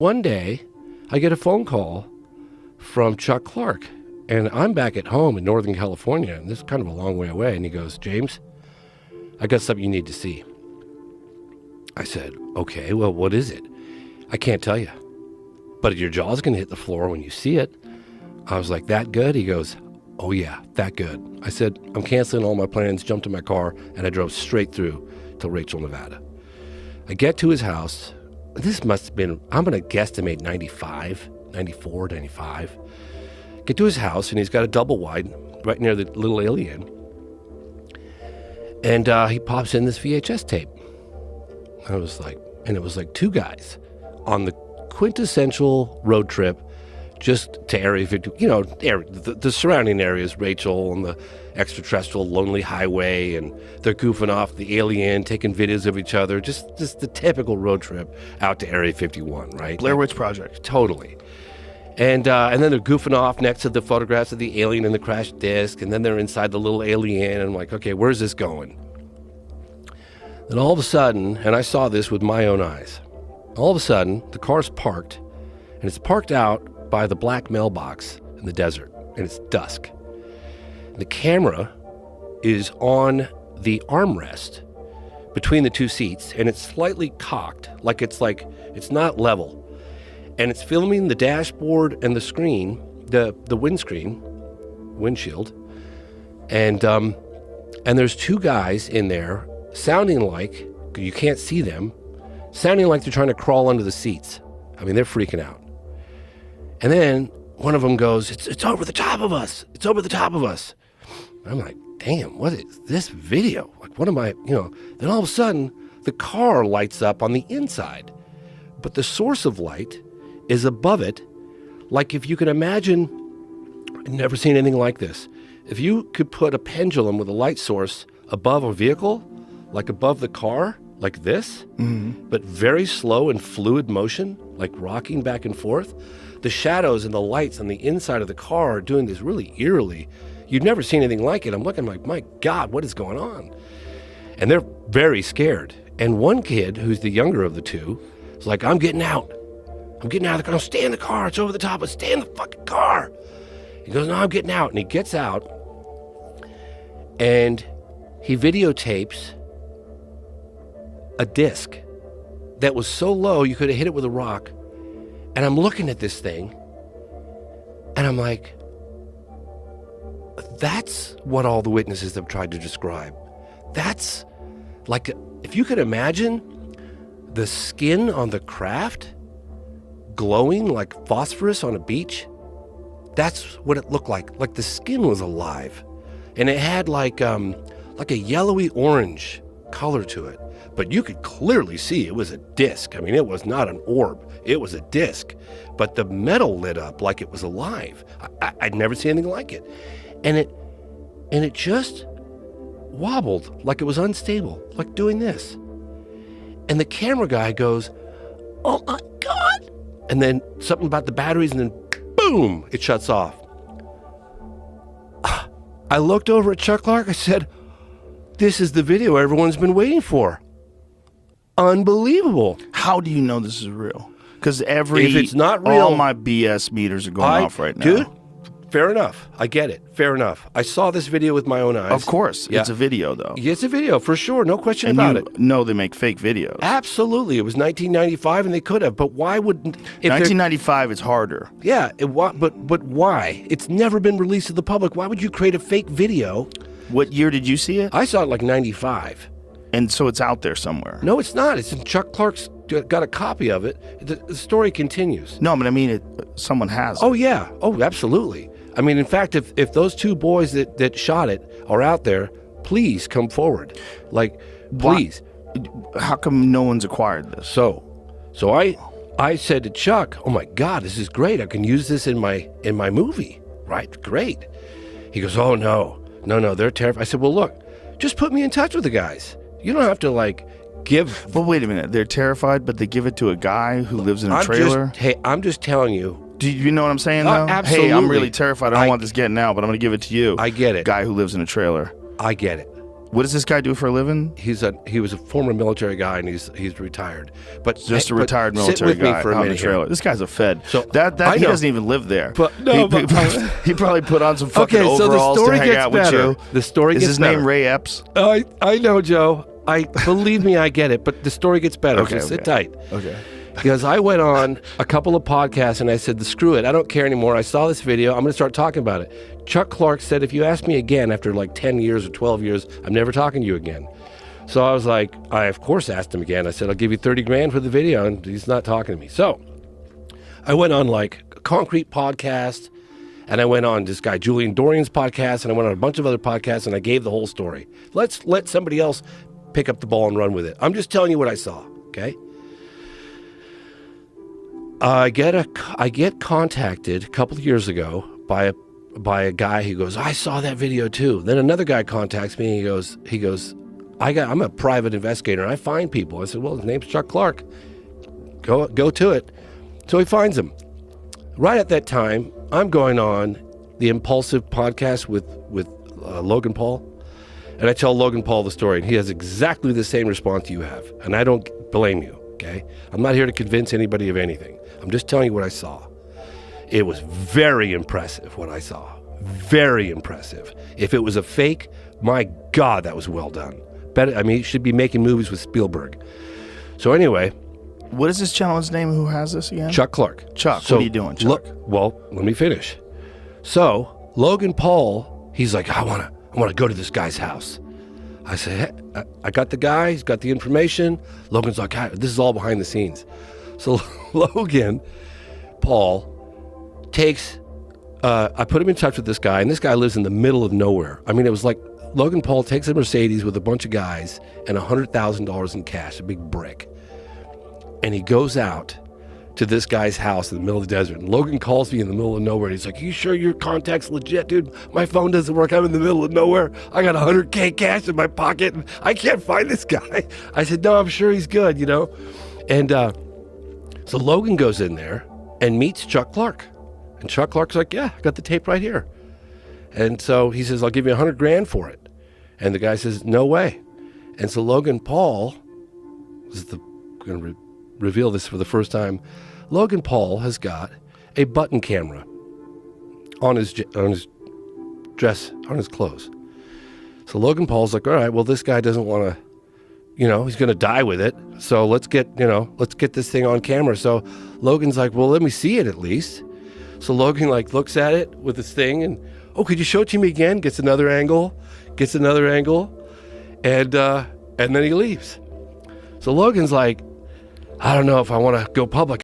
One day, I get a phone call from Chuck Clark, and I'm back at home in Northern California, and this is kind of a long way away, and he goes, James, I got something you need to see. I said, okay, well, what is it? I can't tell you, but your jaw's going to hit the floor when you see it. I was like, that good? He goes, oh yeah, that good. I said, I'm canceling all my plans, jumped in my car, and I drove straight through to Rachel, Nevada. I get to his house. This must have been, I'm going to guesstimate 95, 94, 95. Get to his house, and he's got a double wide right near the little alien. And he pops in this VHS tape. I was like, and it was like two guys on the quintessential road trip just to Area 50, you know, the surrounding areas, Rachel and the extraterrestrial lonely highway, and they're goofing off the alien, taking videos of each other, just the typical road trip out to Area 51, right? Blair Witch Project. Totally. And then they're goofing off next to the photographs of the alien in the crash disc, and then they're inside the little alien, and I'm like, okay, where's this going? Then all of a sudden, and I saw this with my own eyes, all of a sudden, the car's parked, and it's parked out by the black mailbox in the desert, and it's dusk. The camera is on the armrest between the two seats, and it's slightly cocked, like it's not level. And it's filming the dashboard and the screen, the windshield. And there's two guys in there sounding like, you can't see them, sounding like they're trying to crawl under the seats. I mean, they're freaking out. And then one of them goes, it's over the top of us. It's over the top of us. I'm like, damn, what is this video? Like, what am I, Then all of a sudden, the car lights up on the inside. But the source of light is above it. Like, if you could imagine, I've never seen anything like this. If you could put a pendulum with a light source above a vehicle, like above the car, like this, but very slow and fluid motion, like rocking back and forth, the shadows and the lights on the inside of the car are doing this really eerily. You've never seen anything like it. I'm looking like, my God, what is going on? And they're very scared. And one kid, who's the younger of the two, is like, I'm getting out. I'm getting out of the car. Stay in the car. It's over the top. But stay in the fucking car. He goes, no, I'm getting out. And he gets out. And he videotapes a disc that was so low you could have hit it with a rock. And I'm looking at this thing, and I'm like, that's what all the witnesses have tried to describe. That's like, if you could imagine the skin on the craft glowing like phosphorus on a beach, that's what it looked like. Like the skin was alive, and it had like a yellowy orange color to it. But you could clearly see it was a disc. I mean, it was not an orb. It was a disc. But the metal lit up like it was alive. I'd never seen anything like it. And it just wobbled like it was unstable, like doing this. And the camera guy goes, oh my God. And then something about the batteries, and then boom, it shuts off. I looked over at Chuck Clark. I said, this is the video everyone's been waiting for. Unbelievable. How do you know this is real? Because if it's not real, all my BS meters are going off right now. Dude, fair enough. I get it. Fair enough. I saw this video with my own eyes. Of course. Yeah. It's a video, though. It's a video, for sure. No question about it. No, they make fake videos. Absolutely. It was 1995, and they could have. But why wouldn't... 1995 is harder. Yeah, but why? It's never been released to the public. Why would you create a fake video? What year did you see it? I saw it like 95. And so it's out there somewhere. No, it's not. It's in Chuck Clark's got a copy of it. The story continues. No, but I mean, someone has it. Oh, yeah. Oh, absolutely. I mean, in fact, if those two boys that shot it are out there, please come forward. Like, please. How come no one's acquired this? So I said to Chuck, oh, my God, this is great. I can use this in my movie. Right? Great. He goes, oh, no, they're terrified. I said, well, look, just put me in touch with the guys. You don't have to, give... But wait a minute. They're terrified, but they give it to a guy who lives in a trailer? I'm just telling you. Do you know what I'm saying, though? Absolutely. Hey, I'm really terrified. I don't want this getting out, but I'm going to give it to you. I get it. Guy who lives in a trailer. I get it. What does this guy do for a living? He was a former military guy, and he's retired. But Just a retired military sit with guy me for a on the minute trailer. here. This guy's a Fed. So, that I he know. doesn't even live there. But no, he probably put on some fucking Okay, so the overalls story to hang gets out better. with you. The story Is gets his name better. Ray Epps? I know, Joe. Believe me, I get it. But the story gets better. Okay, so sit okay. tight. Okay. Because I went on a couple of podcasts and I said, screw it, I don't care anymore. I saw this video, I'm going to start talking about it. Chuck Clark said, if you ask me again after like 10 years or 12 years, I'm never talking to you again. So I was like, I of course asked him again. I said, I'll give you 30 grand for the video, and he's not talking to me. So I went on like a Concrete podcast, and I went on this guy Julian Dorian's podcast, and I went on a bunch of other podcasts, and I gave the whole story. Let's let somebody else pick up the ball and run with it. I'm just telling you what I saw, okay? I get contacted a couple of years ago by a guy who goes, I saw that video too. Then another guy contacts me and he goes, I'm a private investigator and I find people. I said, well, his name's Chuck Clark. Go to it. So he finds him. Right at that time, I'm going on the Impulsive podcast with Logan Paul, and I tell Logan Paul the story, and he has exactly the same response you have, and I don't blame you. Okay, I'm not here to convince anybody of anything. I'm just telling you what I saw. It was very impressive what I saw. Very impressive. If it was a fake, my God, that was well done. He should be making movies with Spielberg. So anyway. What is this channel's name? Who has this again? Chuck Clark. Chuck, what are you doing, Chuck? Well, let me finish. So Logan Paul, he's like, I want to go to this guy's house. I said, hey, I got the guy. He's got the information. Logan's like, this is all behind the scenes. So Logan Paul takes, I put him in touch with this guy, and this guy lives in the middle of nowhere. I mean, it was like Logan Paul takes a Mercedes with a bunch of guys and $100,000 in cash, a big brick. And he goes out to this guy's house in the middle of the desert. And Logan calls me in the middle of nowhere. And he's like, you sure your contact's legit, dude? My phone doesn't work. I'm in the middle of nowhere. I got $100K cash in my pocket, and I can't find this guy. I said, no, I'm sure he's good, And so Logan goes in there and meets Chuck Clark. And Chuck Clark's like, yeah, I got the tape right here. And so he says, I'll give you $100,000 for it. And the guy says, no way. And so Logan Paul, going to reveal this for the first time, Logan Paul has got a button camera on his dress, on his clothes. So Logan Paul's like, all right, well, this guy doesn't want to, he's going to die with it. So let's get this thing on camera. So Logan's like, well, let me see it at least. So Logan looks at it with this thing and, could you show it to me again? Gets another angle, and then he leaves. So Logan's like, I don't know if I want to go public.